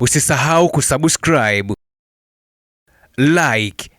Usisahau kusubscribe, like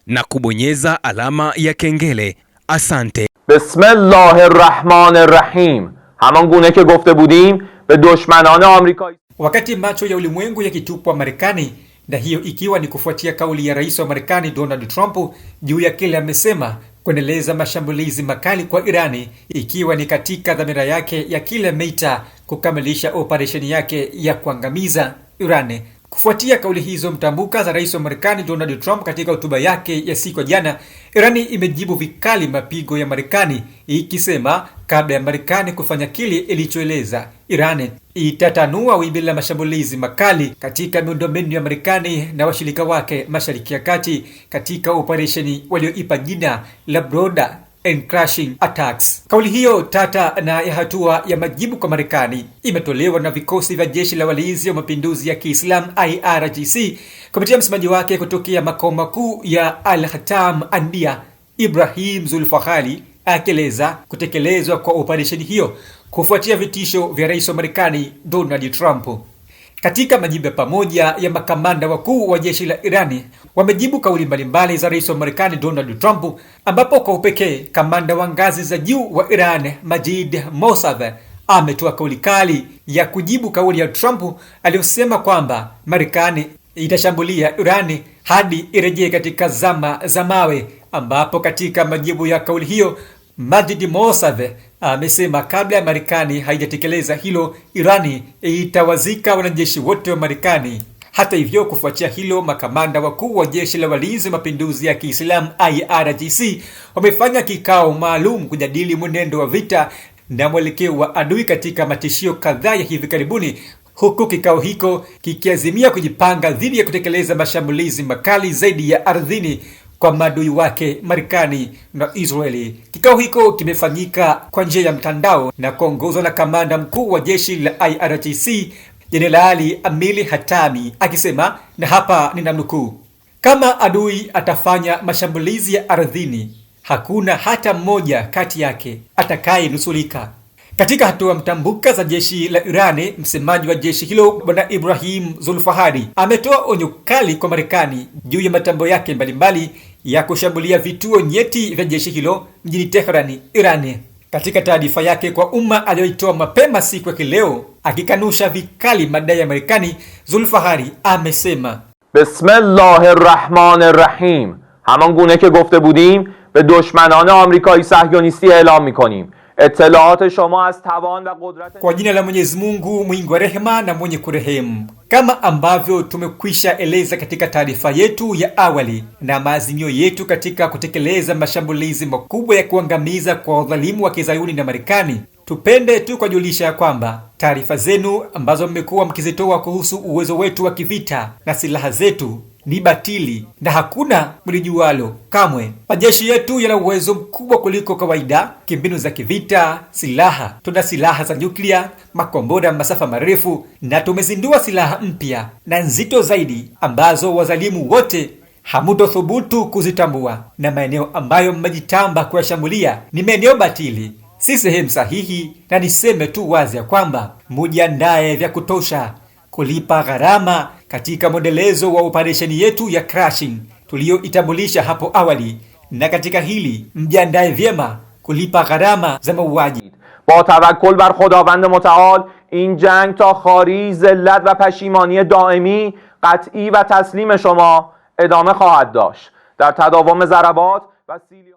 na kubonyeza alama ya kengele. Asante. Bismillahirrahmanirrahim. Haman gune ke gofte budim be dushmanan Amerika. Wakati macho ya ulimwengu yakitupwa Marekani, na hiyo ikiwa ni kufuatia kauli ya rais wa Marekani Donald Trump juu ya kile amesema kuendeleza mashambulizi makali kwa Irani, ikiwa ni katika dhamira yake ya kile ameita kukamilisha operesheni yake ya kuangamiza Irani. Kufuatia kauli hizo mtambuka za rais wa Marekani Donald Trump katika hotuba yake ya siku ya jana, Irani imejibu vikali mapigo ya Marekani, ikisema kabla ya Marekani kufanya kile ilichoeleza, Irani itatanua wimbi la mashambulizi makali katika miundombinu ya Marekani na washirika wake Mashariki ya Kati katika operesheni walioipa jina la Broader and Crashing Attacks. Kauli hiyo tata na ya hatua ya majibu kwa Marekani imetolewa na vikosi vya jeshi la walinzi wa mapinduzi ya Kiislamu IRGC kupitia msemaji wake kutokea makao makuu ya Al-Hatam Andia, Ibrahim Zulfakhari, akieleza kutekelezwa kwa operesheni hiyo kufuatia vitisho vya rais wa Marekani Donald Trump. Katika majibu ya pamoja ya makamanda wakuu wa jeshi la Irani wamejibu kauli mbalimbali za rais wa Marekani Donald Trump, ambapo kwa upekee kamanda wa ngazi za juu wa Iran Majid Mosav ametoa kauli kali ya kujibu kauli ya Trump aliyosema kwamba Marekani itashambulia Irani hadi irejee katika zama za mawe, ambapo katika majibu ya kauli hiyo Majid Mosav amesema kabla ya Marekani haijatekeleza hilo, Irani itawazika wanajeshi wote wa Marekani. Hata hivyo, kufuatia hilo, makamanda wakuu wa jeshi la walinzi mapinduzi ya Kiislamu IRGC wamefanya kikao maalum kujadili mwenendo wa vita na mwelekeo wa adui katika matishio kadhaa ya hivi karibuni, huku kikao hiko kikiazimia kujipanga dhidi ya kutekeleza mashambulizi makali zaidi ya ardhini kwa maadui wake Marekani na Israeli. Kikao hiko kimefanyika kwa njia ya mtandao na kuongozwa na kamanda mkuu wa jeshi la IRGC Jenerali Amili Hatami, akisema, na hapa ninamnukuu, kama adui atafanya mashambulizi ya ardhini, hakuna hata mmoja kati yake atakayenusurika. Katika hatua mtambuka za jeshi la Irani, msemaji wa jeshi hilo Bwana Ibrahim Zulfakhari ametoa onyo kali kwa Marekani juu ya matambo yake mbalimbali ya kushambulia vituo nyeti vya jeshi hilo mjini Tehran, Irani. Katika taarifa yake kwa umma aliyoitoa mapema siku ya leo, akikanusha vikali madai ya Marekani, Zulfakhari amesema, Bismillahirrahmanirrahim. Haman gune ke gofte budim be dushmanan Amerikai sahyonisti e'lam mikonim. Kwa jina la Mwenyezi Mungu mwingi wa rehema na mwenye kurehemu. Kama ambavyo tumekwisha eleza katika taarifa yetu ya awali na maazimio yetu katika kutekeleza mashambulizi makubwa ya kuangamiza kwa udhalimu wa Kizayuni na Marekani, tupende tu kujulisha kwamba taarifa zenu ambazo mmekuwa mkizitoa kuhusu uwezo wetu wa kivita na silaha zetu ni batili na hakuna mlijualo kamwe. Majeshi yetu yana uwezo mkubwa kuliko kawaida kimbinu za kivita, silaha. Tuna silaha za nyuklia, makombora masafa marefu, na tumezindua silaha mpya na nzito zaidi ambazo wazalimu wote hamutothubutu kuzitambua, na maeneo ambayo mmejitamba kuyashambulia ni maeneo batili, si sehemu sahihi. Na niseme tu wazi ya kwamba mujiandae vya kutosha kulipa gharama katika mwendelezo wa operesheni yetu ya Crashing tuliyoitambulisha hapo awali, na katika hili mjiandae vyema kulipa gharama za mauaji. Ba tawakkul bar Khudavand Mutaal in jang ta khari zillat wa pashimani daimi qat'i wa taslim shoma idame khahad dasht dar tadawum zarabat wa sili.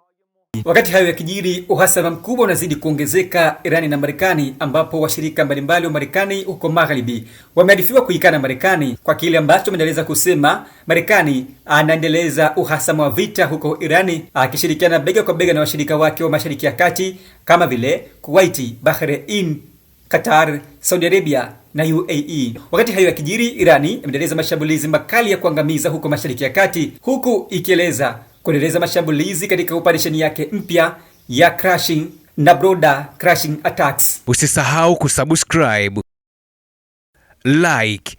Wakati hayo yakijiri, uhasama mkubwa unazidi kuongezeka Irani na Marekani, ambapo washirika mbalimbali wa Marekani huko Magharibi wamearifiwa kuikana Marekani kwa kile ambacho wanaendeleza kusema Marekani anaendeleza uhasama wa vita huko Irani, akishirikiana bega kwa bega na washirika wake wa Mashariki ya Kati kama vile Kuwait, Bahrain, Qatar, Saudi Arabia na UAE. Wakati hayo yakijiri, Irani imeendeleza mashambulizi makali ya kuangamiza huko Mashariki ya Kati, huku ikieleza kuendeleza mashambulizi katika operesheni yake mpya ya Crashing na Broader Crashing Attacks. Usisahau kusubscribe, like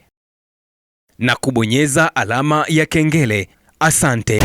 na kubonyeza alama ya kengele. Asante.